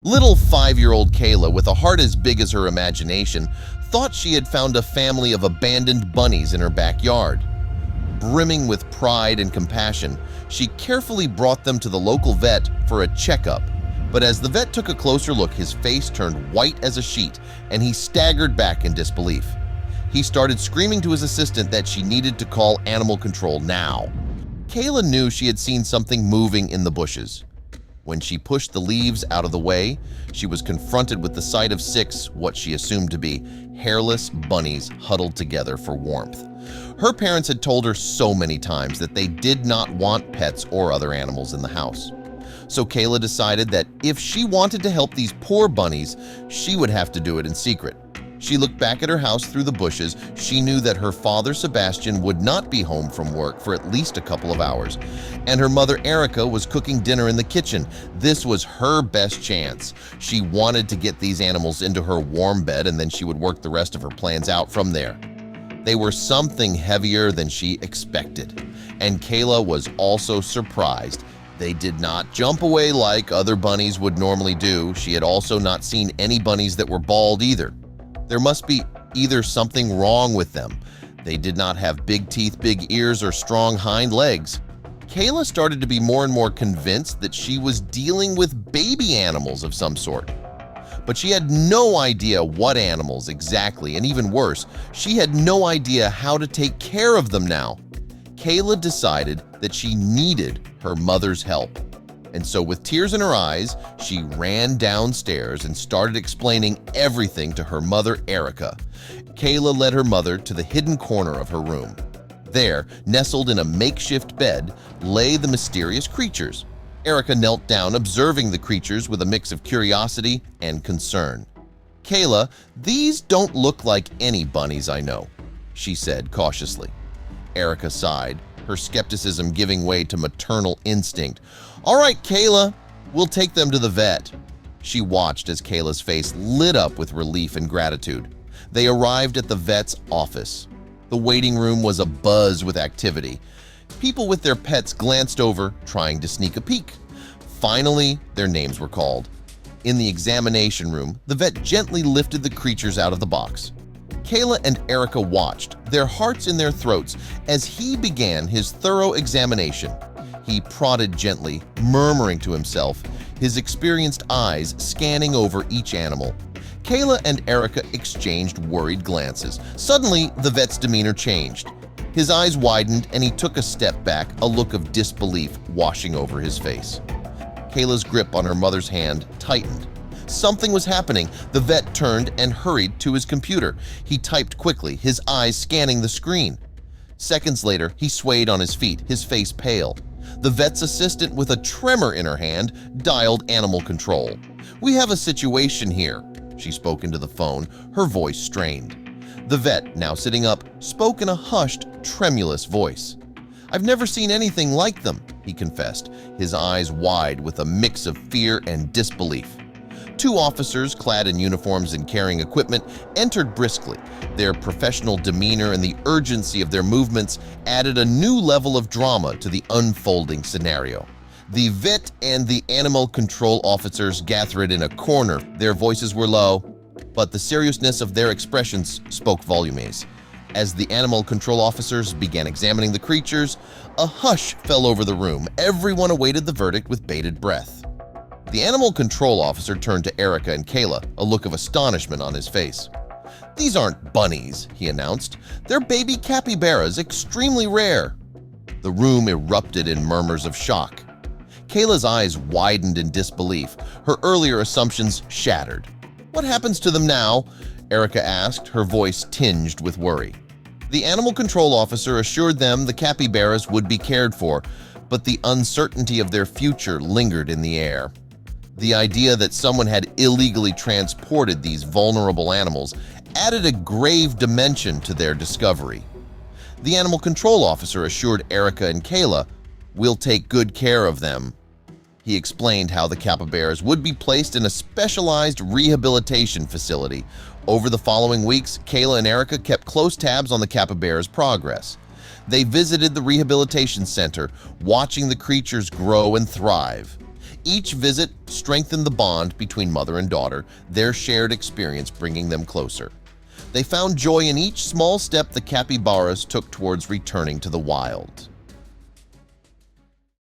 Little 5-year-old Kayla, with a heart as big as her imagination, thought she had found a family of abandoned bunnies in her backyard. Brimming with pride and compassion, she carefully brought them to the local vet for a checkup. But as the vet took a closer look, his face turned white as a sheet and he staggered back in disbelief. He started screaming to his assistant that she needed to call animal control now. Kayla knew she had seen something moving in the bushes. When she pushed the leaves out of the way, she was confronted with the sight of 6 what she assumed to be hairless bunnies huddled together for warmth. Her parents had told her so many times that they did not want pets or other animals in the house. So Kayla decided that if she wanted to help these poor bunnies, she would have to do it in secret. She looked back at her house through the bushes. She knew that her father Sebastian would not be home from work for at least a couple of hours, and her mother Erica was cooking dinner in the kitchen. This was her best chance. She wanted to get these animals into her warm bed, and then she would work the rest of her plans out from there. They were something heavier than she expected, and Kayla was also surprised. They did not jump away like other bunnies would normally do. She had also not seen any bunnies that were bald either. There must be either something wrong with them. They did not have big teeth, big ears, or strong hind legs. Kayla started to be more and more convinced that she was dealing with baby animals of some sort. But she had no idea what animals exactly, and even worse, she had no idea how to take care of them now. Kayla decided that she needed her mother's help. And so with tears in her eyes, she ran downstairs and started explaining everything to her mother, Erica. Kayla led her mother to the hidden corner of her room. There, nestled in a makeshift bed, lay the mysterious creatures. Erica knelt down, observing the creatures with a mix of curiosity and concern. "Kayla, these don't look like any bunnies I know," she said cautiously. Erica sighed, her skepticism giving way to maternal instinct. "All right, Kayla, we'll take them to the vet." She watched as Kayla's face lit up with relief and gratitude. They arrived at the vet's office. The waiting room was abuzz with activity. People with their pets glanced over, trying to sneak a peek. Finally, their names were called. In the examination room, the vet gently lifted the creatures out of the box. Kayla and Erica watched, their hearts in their throats, as he began his thorough examination. He prodded gently, murmuring to himself, his experienced eyes scanning over each animal. Kayla and Erica exchanged worried glances. Suddenly, the vet's demeanor changed. His eyes widened and he took a step back, a look of disbelief washing over his face. Kayla's grip on her mother's hand tightened. Something was happening. The vet turned and hurried to his computer. He typed quickly, his eyes scanning the screen. Seconds later, he swayed on his feet, his face pale. The vet's assistant, with a tremor in her hand, dialed animal control. "We have a situation here," she spoke into the phone, her voice strained. The vet, now sitting up, spoke in a hushed, tremulous voice. "I've never seen anything like them," he confessed, his eyes wide with a mix of fear and disbelief. 2 officers, clad in uniforms and carrying equipment, entered briskly. Their professional demeanor and the urgency of their movements added a new level of drama to the unfolding scenario. The vet and the animal control officers gathered in a corner. Their voices were low, but the seriousness of their expressions spoke volumes. As the animal control officers began examining the creatures, a hush fell over the room. Everyone awaited the verdict with bated breath. The animal control officer turned to Erica and Kayla, a look of astonishment on his face. "These aren't bunnies," he announced. "They're baby capybaras, extremely rare." The room erupted in murmurs of shock. Kayla's eyes widened in disbelief, her earlier assumptions shattered. "What happens to them now?" Erica asked, her voice tinged with worry. The animal control officer assured them the capybaras would be cared for, but the uncertainty of their future lingered in the air. The idea that someone had illegally transported these vulnerable animals added a grave dimension to their discovery. The animal control officer assured Erica and Kayla, "We'll take good care of them." He explained how the capybaras would be placed in a specialized rehabilitation facility. Over the following weeks, Kayla and Erica kept close tabs on the capybara's progress. They visited the rehabilitation center, watching the creatures grow and thrive. Each visit strengthened the bond between mother and daughter, their shared experience bringing them closer. They found joy in each small step the capybaras took towards returning to the wild.